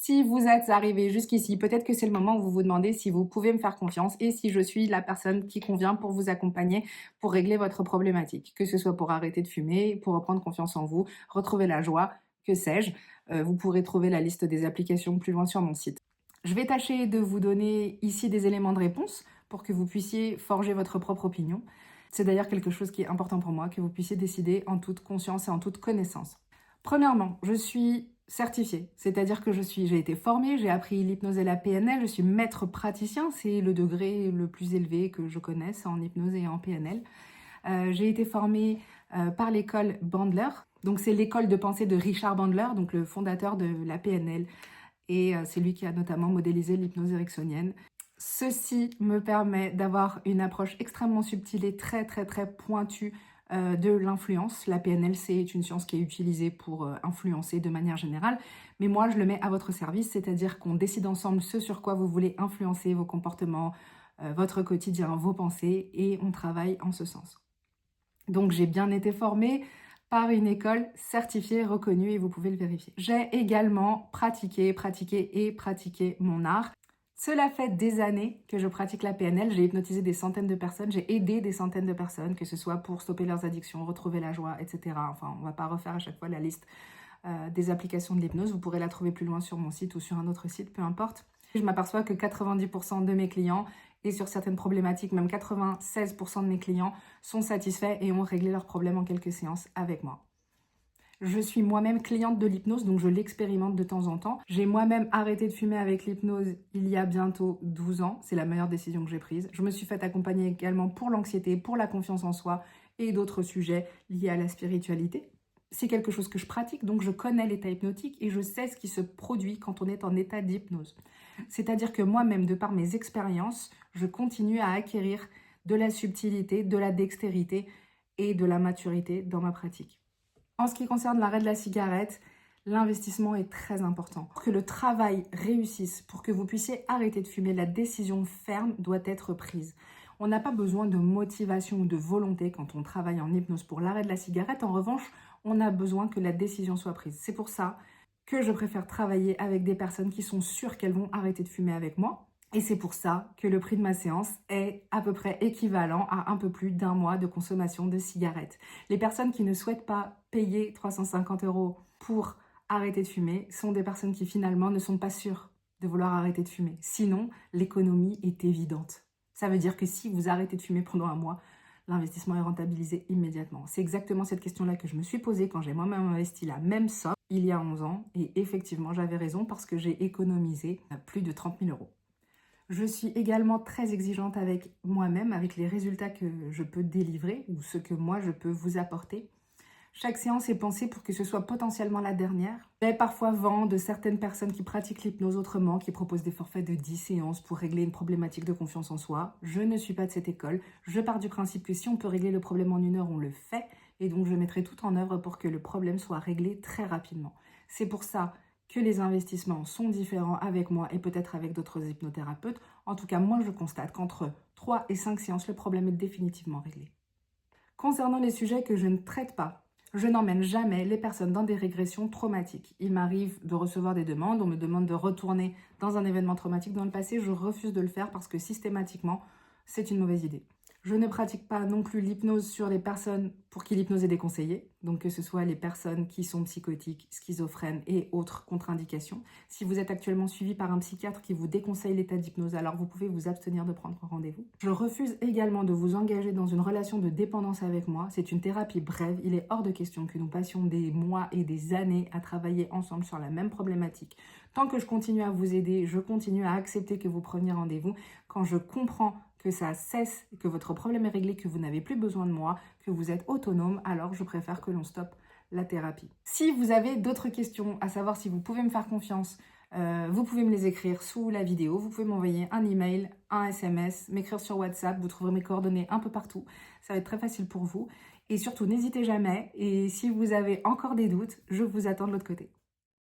Si vous êtes arrivé jusqu'ici, peut-être que c'est le moment où vous vous demandez si vous pouvez me faire confiance et si je suis la personne qui convient pour vous accompagner, pour régler votre problématique. Que ce soit pour arrêter de fumer, pour reprendre confiance en vous, retrouver la joie, que sais-je. Vous pourrez trouver la liste des applications plus loin sur mon site. Je vais tâcher de vous donner ici des éléments de réponse pour que vous puissiez forger votre propre opinion. C'est d'ailleurs quelque chose qui est important pour moi, que vous puissiez décider en toute conscience et en toute connaissance. Premièrement, je suis certifiée, c'est-à-dire que j'ai été formée, j'ai appris l'hypnose et la PNL, je suis maître praticien, c'est le degré le plus élevé que je connaisse en hypnose et en PNL. J'ai été formée par l'école Bandler, donc c'est l'école de pensée de Richard Bandler, donc le fondateur de la PNL, et c'est lui qui a notamment modélisé l'hypnose ericksonienne. Ceci me permet d'avoir une approche extrêmement subtile et très pointue de l'influence. La PNL, c'est une science qui est utilisée pour influencer de manière générale, mais moi, je le mets à votre service, c'est-à-dire qu'on décide ensemble ce sur quoi vous voulez influencer vos comportements, votre quotidien, vos pensées, et on travaille en ce sens. Donc, j'ai bien été formée par une école certifiée, reconnue, et vous pouvez le vérifier. J'ai également pratiqué mon art. Cela fait des années que je pratique la PNL, j'ai hypnotisé des centaines de personnes, j'ai aidé des centaines de personnes, que ce soit pour stopper leurs addictions, retrouver la joie, etc. Enfin, on ne va pas refaire à chaque fois la liste des applications de l'hypnose, vous pourrez la trouver plus loin sur mon site ou sur un autre site, peu importe. Je m'aperçois que 90% de mes clients, et sur certaines problématiques, même 96% de mes clients, sont satisfaits et ont réglé leurs problèmes en quelques séances avec moi. Je suis moi-même cliente de l'hypnose, donc je l'expérimente de temps en temps. J'ai moi-même arrêté de fumer avec l'hypnose il y a bientôt 12 ans. C'est la meilleure décision que j'ai prise. Je me suis fait accompagner également pour l'anxiété, pour la confiance en soi et d'autres sujets liés à la spiritualité. C'est quelque chose que je pratique, donc je connais l'état hypnotique et je sais ce qui se produit quand on est en état d'hypnose. C'est-à-dire que moi-même, de par mes expériences, je continue à acquérir de la subtilité, de la dextérité et de la maturité dans ma pratique. En ce qui concerne l'arrêt de la cigarette, l'investissement est très important. Pour que le travail réussisse, pour que vous puissiez arrêter de fumer, la décision ferme doit être prise. On n'a pas besoin de motivation ou de volonté quand on travaille en hypnose pour l'arrêt de la cigarette. En revanche, on a besoin que la décision soit prise. C'est pour ça que je préfère travailler avec des personnes qui sont sûres qu'elles vont arrêter de fumer avec moi. Et c'est pour ça que le prix de ma séance est à peu près équivalent à un peu plus d'un mois de consommation de cigarettes. Les personnes qui ne souhaitent pas payer 350 € pour arrêter de fumer sont des personnes qui finalement ne sont pas sûres de vouloir arrêter de fumer. Sinon, l'économie est évidente. Ça veut dire que si vous arrêtez de fumer pendant un mois, l'investissement est rentabilisé immédiatement. C'est exactement cette question-là que je me suis posée quand j'ai moi-même investi la même somme il y a 11 ans. Et effectivement, j'avais raison parce que j'ai économisé plus de 30 000 €. Je suis également très exigeante avec moi-même, avec les résultats que je peux délivrer ou ce que moi je peux vous apporter. Chaque séance est pensée pour que ce soit potentiellement la dernière. J'ai parfois vent de certaines personnes qui pratiquent l'hypnose autrement, qui proposent des forfaits de 10 séances pour régler une problématique de confiance en soi. Je ne suis pas de cette école. Je pars du principe que si on peut régler le problème en 1 heure, on le fait. Et donc je mettrai tout en œuvre pour que le problème soit réglé très rapidement. C'est pour ça que les investissements sont différents avec moi et peut-être avec d'autres hypnothérapeutes. En tout cas, moi, je constate qu'entre 3 et 5 séances, le problème est définitivement réglé. Concernant les sujets que je ne traite pas, je n'emmène jamais les personnes dans des régressions traumatiques. Il m'arrive de recevoir des demandes, on me demande de retourner dans un événement traumatique dans le passé. Je refuse de le faire parce que systématiquement, c'est une mauvaise idée. Je ne pratique pas non plus l'hypnose sur les personnes pour qui l'hypnose est déconseillée, donc que ce soit les personnes qui sont psychotiques, schizophrènes et autres contre-indications. Si vous êtes actuellement suivi par un psychiatre qui vous déconseille l'état d'hypnose, alors vous pouvez vous abstenir de prendre rendez-vous. Je refuse également de vous engager dans une relation de dépendance avec moi. C'est une thérapie brève. Il est hors de question que nous passions des mois et des années à travailler ensemble sur la même problématique. Tant que je continue à vous aider, je continue à accepter que vous preniez rendez-vous. Quand je comprends que ça cesse, que votre problème est réglé, que vous n'avez plus besoin de moi, que vous êtes autonome, alors je préfère que l'on stoppe la thérapie. Si vous avez d'autres questions, à savoir si vous pouvez me faire confiance, vous pouvez me les écrire sous la vidéo, vous pouvez m'envoyer un email, un SMS, m'écrire sur WhatsApp, vous trouverez mes coordonnées un peu partout, ça va être très facile pour vous. Et surtout, n'hésitez jamais, et si vous avez encore des doutes, je vous attends de l'autre côté.